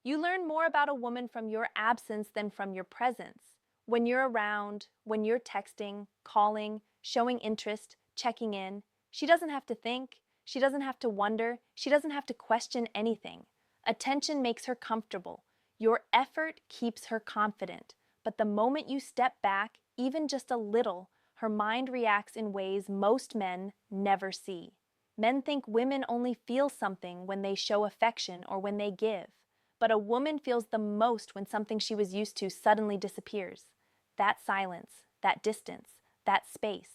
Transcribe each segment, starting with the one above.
You learn more about a woman from your absence than from your presence. When you're around, when you're texting, calling, showing interest, checking in, she doesn't have to think, she doesn't have to wonder, she doesn't have to question anything. Attention makes her comfortable. Your effort keeps her confident. But the moment you step back, even just a little, her mind reacts in ways most men never see. Men think women only feel something when they show affection or when they give. But a woman feels the most when something she was used to suddenly disappears. That silence, that distance, that space.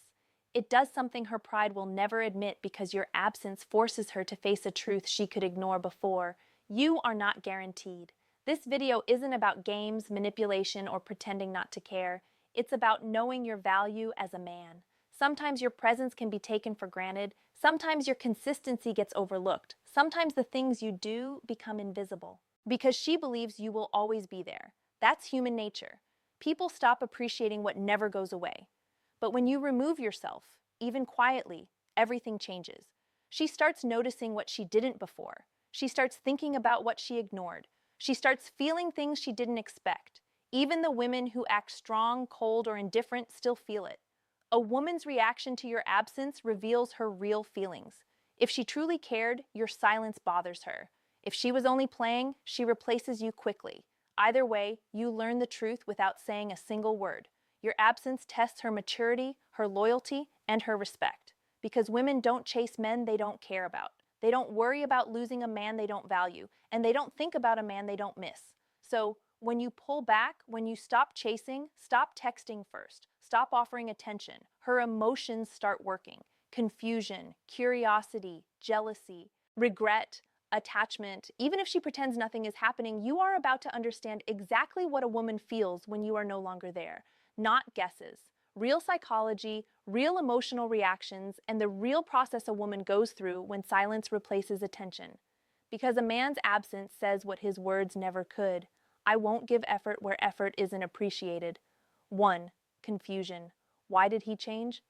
It does something her pride will never admit because your absence forces her to face a truth she could ignore before. You are not guaranteed. This video isn't about games, manipulation, or pretending not to care. It's about knowing your value as a man. Sometimes your presence can be taken for granted. Sometimes your consistency gets overlooked. Sometimes the things you do become invisible. Because she believes you will always be there. That's human nature. People stop appreciating what never goes away. But when you remove yourself, even quietly, everything changes. She starts noticing what she didn't before. She starts thinking about what she ignored. She starts feeling things she didn't expect. Even the women who act strong, cold, or indifferent still feel it. A woman's reaction to your absence reveals her real feelings. If she truly cared, your silence bothers her. If she was only playing, she replaces you quickly. Either way, you learn the truth without saying a single word. Your absence tests her maturity, her loyalty, and her respect. Because women don't chase men they don't care about. They don't worry about losing a man they don't value, and they don't think about a man they don't miss. So, when you pull back, when you stop chasing, stop texting first. Stop offering attention. Her emotions start working. Confusion, curiosity, jealousy, regret, attachment. Even if she pretends nothing is happening, you are about to understand exactly what a woman feels when you are no longer there. Not guesses. Real psychology, real emotional reactions, and the real process a woman goes through when silence replaces attention. Because a man's absence says what his words never could. I won't give effort where effort isn't appreciated. 1. Confusion. Why did he change?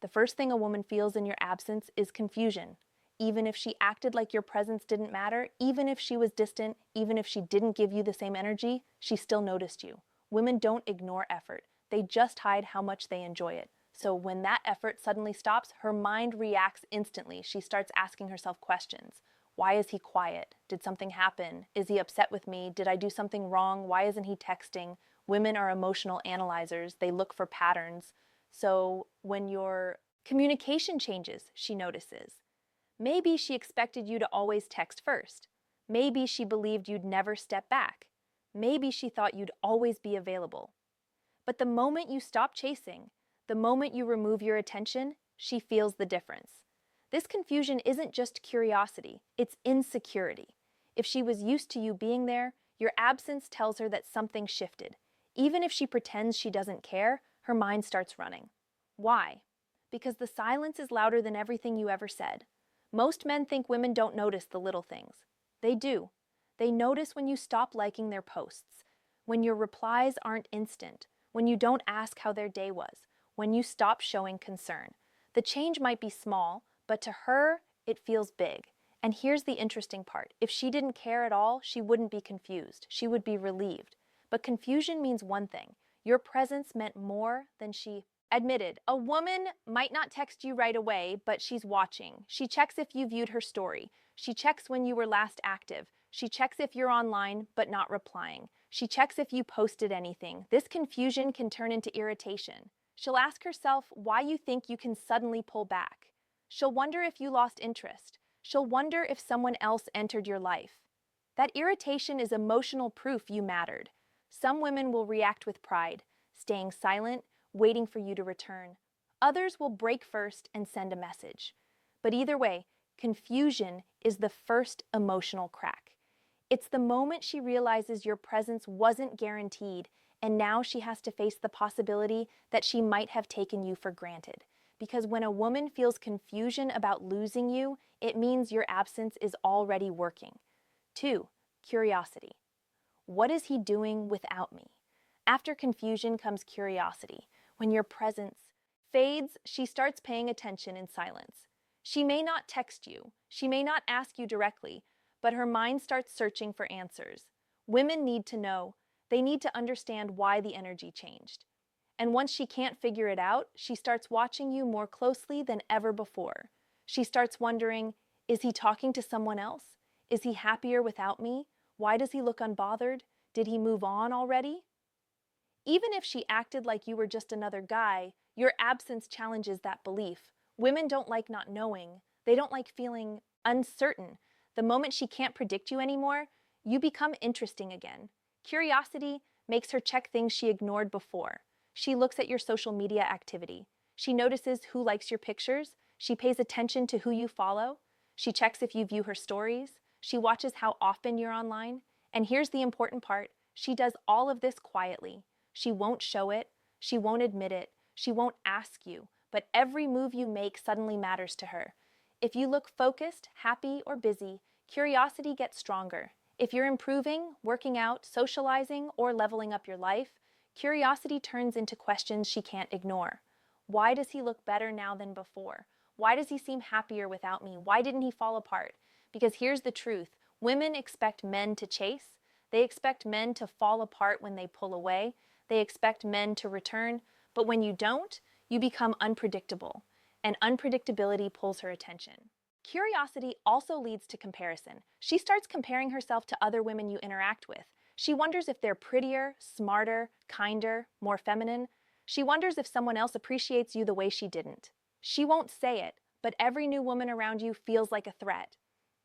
The first thing a woman feels in your absence is confusion. Even if she acted like your presence didn't matter, even if she was distant, even if she didn't give you the same energy, she still noticed you. Women don't ignore effort. They just hide how much they enjoy it. So when that effort suddenly stops, her mind reacts instantly. She starts asking herself questions. Why is he quiet? Did something happen? Is he upset with me? Did I do something wrong? Why isn't he texting? Women are emotional analyzers. They look for patterns. So when your communication changes, she notices. Maybe she expected you to always text first. Maybe she believed you'd never step back. Maybe she thought you'd always be available. But the moment you stop chasing, the moment you remove your attention, she feels the difference. This confusion isn't just curiosity, it's insecurity. If she was used to you being there, your absence tells her that something shifted. Even if she pretends she doesn't care, her mind starts running. Why? Because the silence is louder than everything you ever said. Most men think women don't notice the little things. They do. They notice when you stop liking their posts, when your replies aren't instant, when you don't ask how their day was, when you stop showing concern. The change might be small, but to her, it feels big. And here's the interesting part. If she didn't care at all, she wouldn't be confused. She would be relieved. But confusion means one thing. Your presence meant more than she admitted. A woman might not text you right away, but she's watching. She checks if you viewed her story. She checks when you were last active. She checks if you're online, but not replying. She checks if you posted anything. This confusion can turn into irritation. She'll ask herself why you think you can suddenly pull back. She'll wonder if you lost interest. She'll wonder if someone else entered your life. That irritation is emotional proof you mattered. Some women will react with pride, staying silent, waiting for you to return. Others will break first and send a message. But either way, confusion is the first emotional crack. It's the moment she realizes your presence wasn't guaranteed, and now she has to face the possibility that she might have taken you for granted. Because when a woman feels confusion about losing you, it means your absence is already working. 2. Curiosity. What is he doing without me? After confusion comes curiosity. When your presence fades, she starts paying attention in silence. She may not text you, she may not ask you directly, but her mind starts searching for answers. Women need to know. They need to understand why the energy changed. And once she can't figure it out, she starts watching you more closely than ever before. She starts wondering, is he talking to someone else? Is he happier without me? Why does he look unbothered? Did he move on already? Even if she acted like you were just another guy, your absence challenges that belief. Women don't like not knowing. They don't like feeling uncertain. The moment she can't predict you anymore, you become interesting again. Curiosity makes her check things she ignored before. She looks at your social media activity. She notices who likes your pictures. She pays attention to who you follow. She checks if you view her stories. She watches how often you're online. And here's the important part, she does all of this quietly. She won't show it. She won't admit it. She won't ask you. But every move you make suddenly matters to her. If you look focused, happy, or busy, curiosity gets stronger. If you're improving, working out, socializing, or leveling up your life, curiosity turns into questions she can't ignore. Why does he look better now than before? Why does he seem happier without me? Why didn't he fall apart? Because here's the truth. Women expect men to chase. They expect men to fall apart when they pull away. They expect men to return. But when you don't, you become unpredictable. And unpredictability pulls her attention. Curiosity also leads to comparison. She starts comparing herself to other women you interact with. She wonders if they're prettier, smarter, kinder, more feminine. She wonders if someone else appreciates you the way she didn't. She won't say it, but every new woman around you feels like a threat.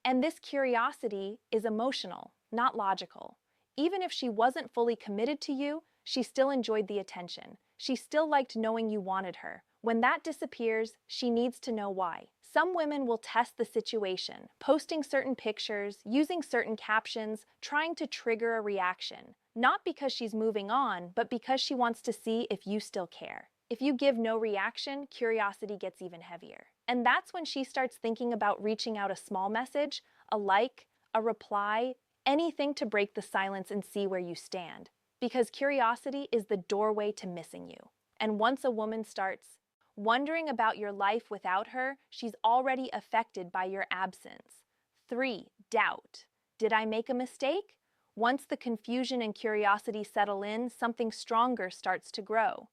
And this curiosity is emotional, not logical. Even if she wasn't fully committed to you, she still enjoyed the attention. She still liked knowing you wanted her. When that disappears, she needs to know why. Some women will test the situation, posting certain pictures, using certain captions, trying to trigger a reaction. Not because she's moving on, but because she wants to see if you still care. If you give no reaction, curiosity gets even heavier. And that's when she starts thinking about reaching out a small message, a like, a reply, anything to break the silence and see where you stand. Because curiosity is the doorway to missing you. And once a woman starts wondering about your life without her, she's already affected by your absence. 3. Doubt. Did I make a mistake? Once the confusion and curiosity settle in, something stronger starts to grow.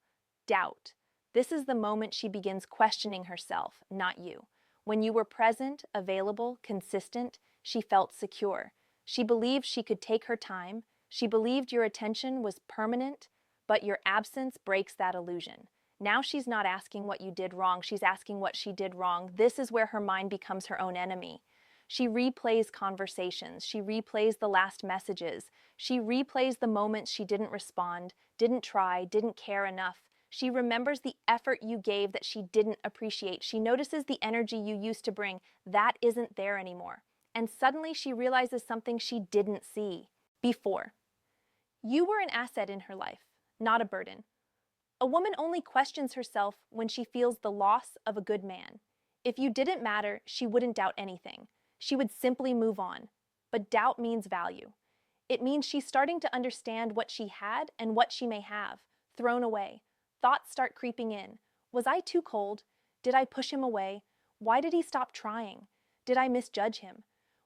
Doubt. This is the moment she begins questioning herself, not you. When you were present, available, consistent, she felt secure. She believed she could take her time. She believed your attention was permanent, but your absence breaks that illusion. Now she's not asking what you did wrong, she's asking what she did wrong. This is where her mind becomes her own enemy. She replays conversations, she replays the last messages, she replays the moments she didn't respond, didn't try, didn't care enough. She remembers the effort you gave that she didn't appreciate. She notices the energy you used to bring. That isn't there anymore. And suddenly she realizes something she didn't see before. You were an asset in her life, not a burden. A woman only questions herself when she feels the loss of a good man. If you didn't matter, she wouldn't doubt anything. She would simply move on. But doubt means value. It means she's starting to understand what she had and what she may have thrown away. Thoughts start creeping in. Was I too cold? Did I push him away? Why did he stop trying? Did I misjudge him?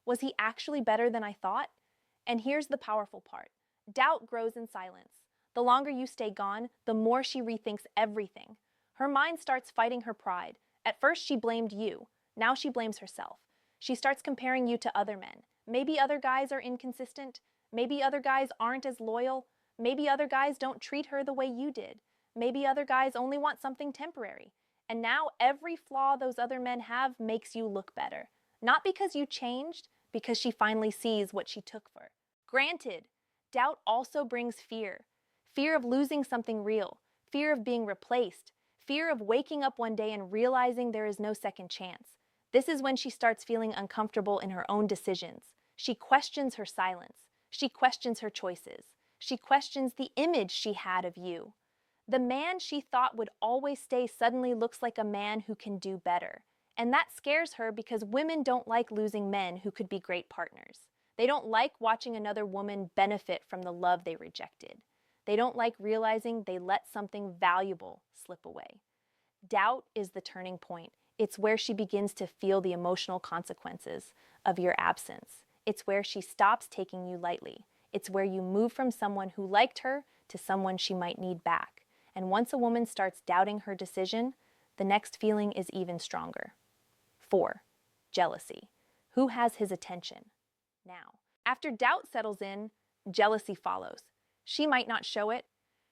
Was he actually better than I thought? And here's the powerful part. Doubt grows in silence. The longer you stay gone, the more she rethinks everything. Her mind starts fighting her pride. At first, she blamed you. Now she blames herself. She starts comparing you to other men. Maybe other guys are inconsistent. Maybe other guys aren't as loyal. Maybe other guys don't treat her the way you did. Maybe other guys only want something temporary. And now every flaw those other men have makes you look better. Not because you changed, because she finally sees what she took for. Granted, doubt also brings fear. Fear of losing something real, fear of being replaced, fear of waking up one day and realizing there is no second chance. This is when she starts feeling uncomfortable in her own decisions. She questions her silence. She questions her choices. She questions the image she had of you. The man she thought would always stay suddenly looks like a man who can do better. And that scares her because women don't like losing men who could be great partners. They don't like watching another woman benefit from the love they rejected. They don't like realizing they let something valuable slip away. Doubt is the turning point. It's where she begins to feel the emotional consequences of your absence. It's where she stops taking you lightly. It's where you move from someone who liked her to someone she might need back. And once a woman starts doubting her decision, the next feeling is even stronger. 4. Jealousy. Who has his attention? Now, after doubt settles in, jealousy follows. She might not show it,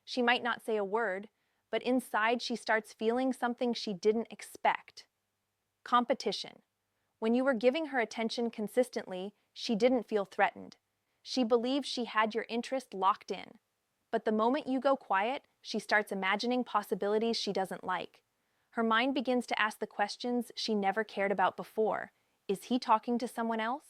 she might not say a word, but inside she starts feeling something she didn't expect. Competition. When you were giving her attention consistently, she didn't feel threatened. She believed she had your interest locked in. But the moment you go quiet, she starts imagining possibilities she doesn't like. Her mind begins to ask the questions she never cared about before. Is he talking to someone else?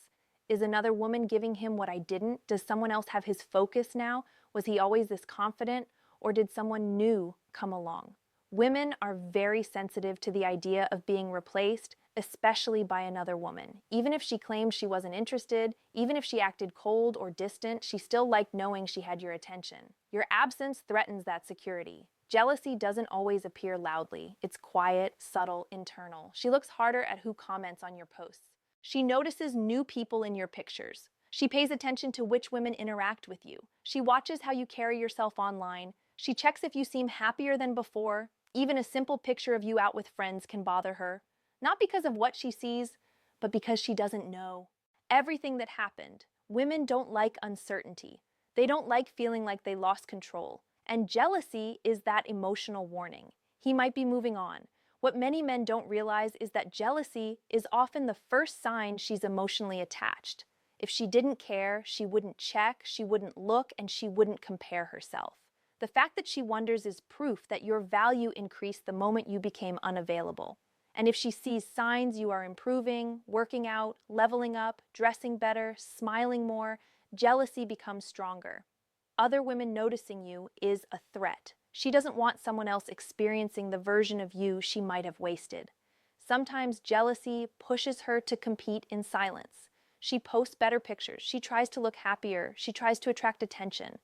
Is another woman giving him what I didn't? Does someone else have his focus now? Was he always this confident? Or did someone new come along? Women are very sensitive to the idea of being replaced, especially by another woman. Even if she claimed she wasn't interested, even if she acted cold or distant, she still liked knowing she had your attention. Your absence threatens that security. Jealousy doesn't always appear loudly. It's quiet, subtle, internal. She looks harder at who comments on your posts. She notices new people in your pictures. She pays attention to which women interact with you. She watches how you carry yourself online. She checks if you seem happier than before. Even a simple picture of you out with friends can bother her. Not because of what she sees, but because she doesn't know everything that happened. Women don't like uncertainty. They don't like feeling like they lost control. And jealousy is that emotional warning. He might be moving on. What many men don't realize is that jealousy is often the first sign she's emotionally attached. If she didn't care, she wouldn't check, she wouldn't look, and she wouldn't compare herself. The fact that she wonders is proof that your value increased the moment you became unavailable. And if she sees signs you are improving, working out, leveling up, dressing better, smiling more, jealousy becomes stronger. Other women noticing you is a threat. She doesn't want someone else experiencing the version of you she might have wasted. Sometimes jealousy pushes her to compete in silence. She posts better pictures. She tries to look happier. She tries to attract attention.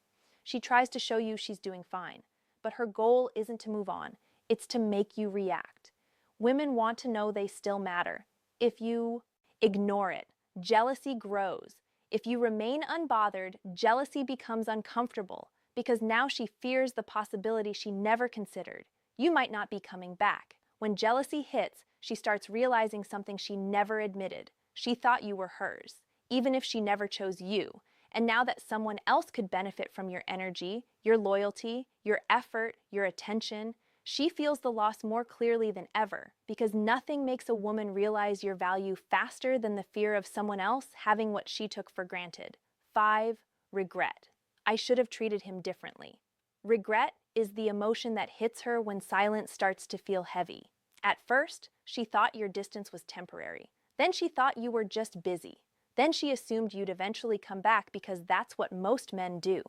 She tries to show you she's doing fine. But her goal isn't to move on. It's to make you react. Women want to know they still matter. If you ignore it, jealousy grows. If you remain unbothered, jealousy becomes uncomfortable because now she fears the possibility she never considered. You might not be coming back. When jealousy hits, she starts realizing something she never admitted. She thought you were hers, even if she never chose you. And now that someone else could benefit from your energy, your loyalty, your effort, your attention, she feels the loss more clearly than ever, because nothing makes a woman realize your value faster than the fear of someone else having what she took for granted. 5. Regret. I should have treated him differently. Regret is the emotion that hits her when silence starts to feel heavy. At first, she thought your distance was temporary. Then she thought you were just busy. Then she assumed you'd eventually come back because that's what most men do.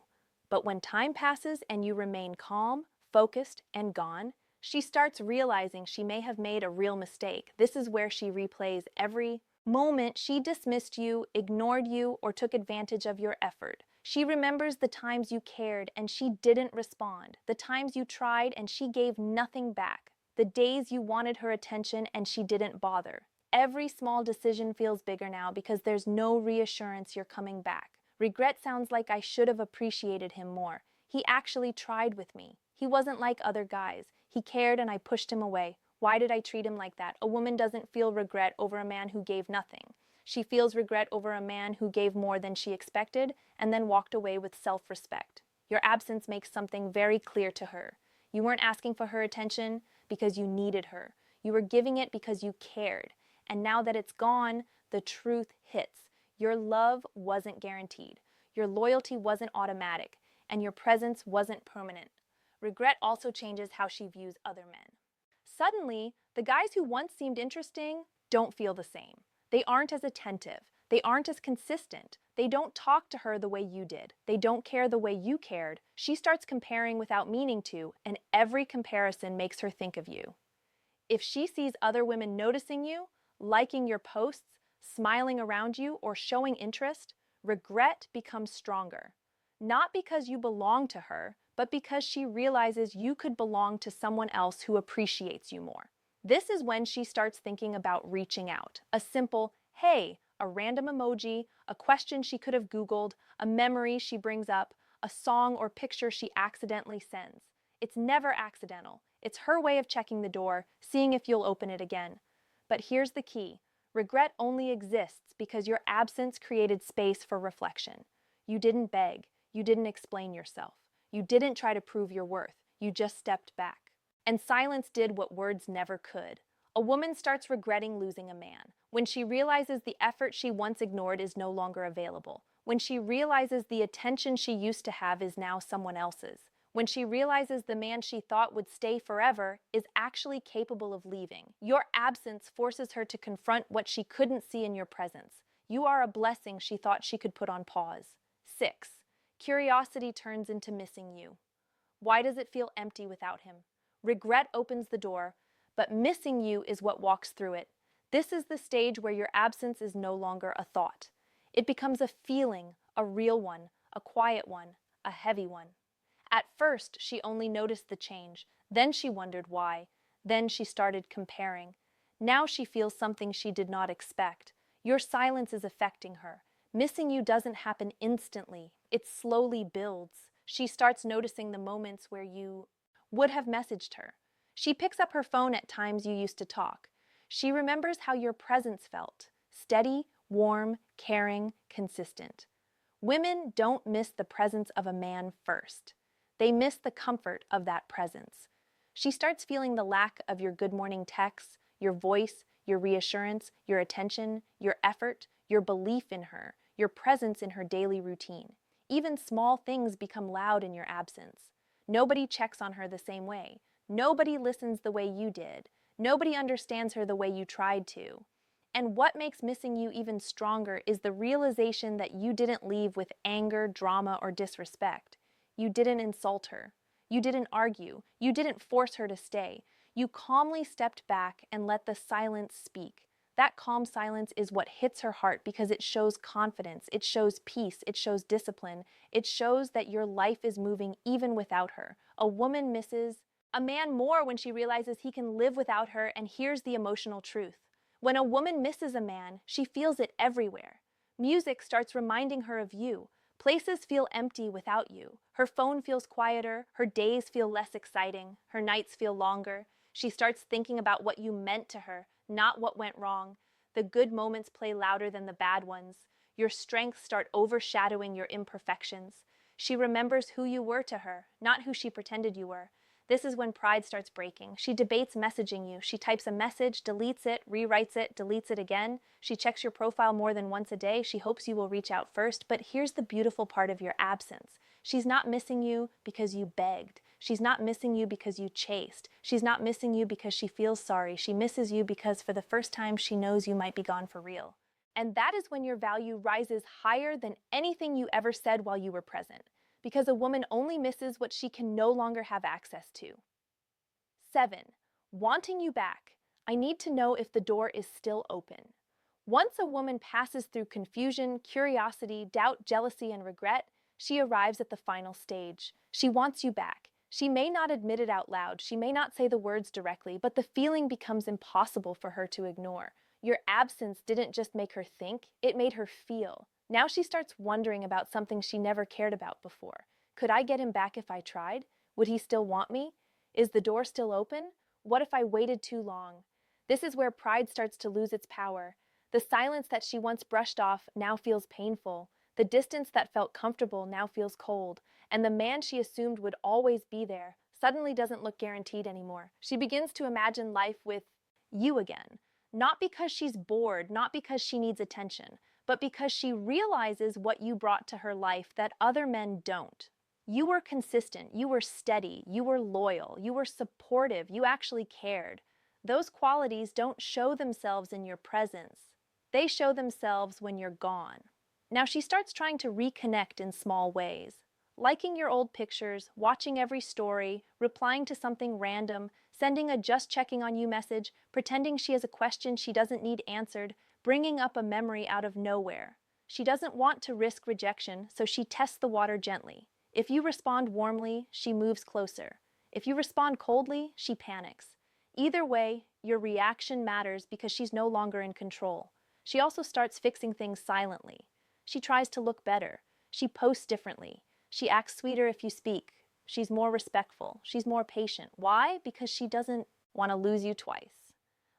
But when time passes and you remain calm, focused, and gone, she starts realizing she may have made a real mistake. This is where she replays every moment she dismissed you, ignored you, or took advantage of your effort. She remembers the times you cared and she didn't respond, the times you tried and she gave nothing back, the days you wanted her attention and she didn't bother. Every small decision feels bigger now because there's no reassurance you're coming back. Regret sounds like I should have appreciated him more. He actually tried with me. He wasn't like other guys. He cared and I pushed him away. Why did I treat him like that? A woman doesn't feel regret over a man who gave nothing. She feels regret over a man who gave more than she expected and then walked away with self-respect. Your absence makes something very clear to her. You weren't asking for her attention because you needed her. You were giving it because you cared. And now that it's gone, the truth hits. Your love wasn't guaranteed. Your loyalty wasn't automatic. And your presence wasn't permanent. Regret also changes how she views other men. Suddenly, the guys who once seemed interesting don't feel the same. They aren't as attentive. They aren't as consistent. They don't talk to her the way you did. They don't care the way you cared. She starts comparing without meaning to, and every comparison makes her think of you. If she sees other women noticing you, liking your posts, smiling around you, or showing interest, regret becomes stronger. Not because you belong to her, but because she realizes you could belong to someone else who appreciates you more. This is when she starts thinking about reaching out. A simple, hey, a random emoji, a question she could have Googled, a memory she brings up, a song or picture she accidentally sends. It's never accidental. It's her way of checking the door, seeing if you'll open it again. But here's the key. Regret only exists because your absence created space for reflection. You didn't beg. You didn't explain yourself. You didn't try to prove your worth. You just stepped back. And silence did what words never could. A woman starts regretting losing a man when she realizes the effort she once ignored is no longer available, when she realizes the attention she used to have is now someone else's, when she realizes the man she thought would stay forever is actually capable of leaving. Your absence forces her to confront what she couldn't see in your presence. You are a blessing she thought she could put on pause. 6. Curiosity turns into missing you. Why does it feel empty without him? Regret opens the door, but missing you is what walks through it. This is the stage where your absence is no longer a thought. It becomes a feeling, a real one, a quiet one, a heavy one. At first, she only noticed the change. Then she wondered why. Then she started comparing. Now she feels something she did not expect. Your silence is affecting her. Missing you doesn't happen instantly. It slowly builds. She starts noticing the moments where you would have messaged her. She picks up her phone at times you used to talk. She remembers how your presence felt. Steady, warm, caring, consistent. Women don't miss the presence of a man first. They miss the comfort of that presence. She starts feeling the lack of your good morning texts, your voice, your reassurance, your attention, your effort, your belief in her, your presence in her daily routine. Even small things become loud in your absence. Nobody checks on her the same way. Nobody listens the way you did. Nobody understands her the way you tried to. And what makes missing you even stronger is the realization that you didn't leave with anger, drama, or disrespect. You didn't insult her. You didn't argue. You didn't force her to stay. You calmly stepped back and let the silence speak. That calm silence is what hits her heart because it shows confidence, it shows peace, it shows discipline, it shows that your life is moving even without her. A woman misses a man more when she realizes he can live without her and hears the emotional truth. When a woman misses a man, she feels it everywhere. Music starts reminding her of you. Places feel empty without you. Her phone feels quieter, her days feel less exciting, her nights feel longer. She starts thinking about what you meant to her, not what went wrong. The good moments play louder than the bad ones. Your strengths start overshadowing your imperfections. She remembers who you were to her, not who she pretended you were. This is when pride starts breaking. She debates messaging you. She types a message, deletes it, rewrites it, deletes it again. She checks your profile more than once a day. She hopes you will reach out first. But here's the beautiful part of your absence. She's not missing you because you begged. She's not missing you because you chased. She's not missing you because she feels sorry. She misses you because for the first time she knows you might be gone for real. And that is when your value rises higher than anything you ever said while you were present. Because a woman only misses what she can no longer have access to. 7. Wanting you back. I need to know if the door is still open. Once a woman passes through confusion, curiosity, doubt, jealousy, and regret, she arrives at the final stage. She wants you back. She may not admit it out loud, she may not say the words directly, but the feeling becomes impossible for her to ignore. Your absence didn't just make her think, it made her feel. Now she starts wondering about something she never cared about before. Could I get him back if I tried? Would he still want me? Is the door still open? What if I waited too long? This is where pride starts to lose its power. The silence that she once brushed off now feels painful. The distance that felt comfortable now feels cold. And the man she assumed would always be there suddenly doesn't look guaranteed anymore. She begins to imagine life with you again. Not because she's bored, not because she needs attention, but because she realizes what you brought to her life that other men don't. You were consistent, you were steady, you were loyal, you were supportive, you actually cared. Those qualities don't show themselves in your presence. They show themselves when you're gone. Now she starts trying to reconnect in small ways. Liking your old pictures, watching every story, replying to something random, sending a just checking on you message, pretending she has a question she doesn't need answered, bringing up a memory out of nowhere. She doesn't want to risk rejection, so she tests the water gently. If you respond warmly, she moves closer. If you respond coldly, she panics. Either way, your reaction matters because she's no longer in control. She also starts fixing things silently. She tries to look better. She posts differently. She acts sweeter if you speak. She's more respectful. She's more patient. Why? Because she doesn't want to lose you twice.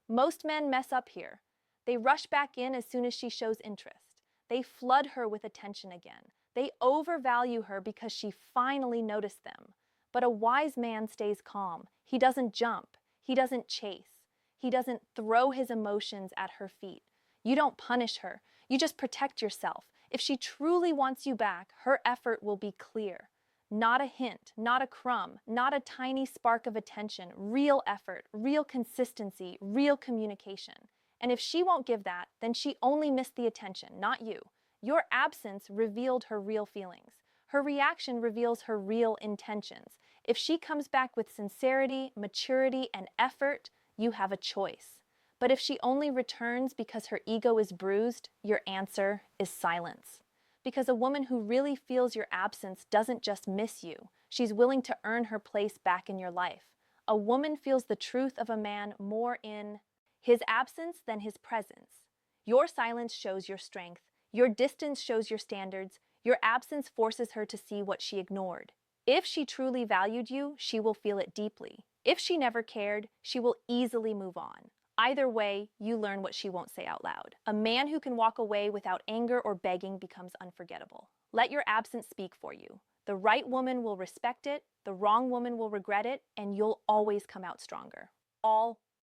Most men mess up here. They rush back in as soon as she shows interest. They flood her with attention again. They overvalue her because she finally noticed them. But a wise man stays calm. He doesn't jump. He doesn't chase. He doesn't throw his emotions at her feet. You don't punish her. You just protect yourself. If she truly wants you back, her effort will be clear. Not a hint, not a crumb, not a tiny spark of attention. Real effort, real consistency, real communication. And if she won't give that, then she only missed the attention, not you. Your absence revealed her real feelings. Her reaction reveals her real intentions. If she comes back with sincerity, maturity, and effort, you have a choice. But if she only returns because her ego is bruised, your answer is silence. Because a woman who really feels your absence doesn't just miss you. She's willing to earn her place back in your life. A woman feels the truth of a man more in his absence than his presence. Your silence shows your strength. Your distance shows your standards. Your absence forces her to see what she ignored. If she truly valued you, she will feel it deeply. If she never cared, she will easily move on. Either way, you learn what she won't say out loud. A man who can walk away without anger or begging becomes unforgettable. Let your absence speak for you. The right woman will respect it, the wrong woman will regret it, and you'll always come out stronger. Always.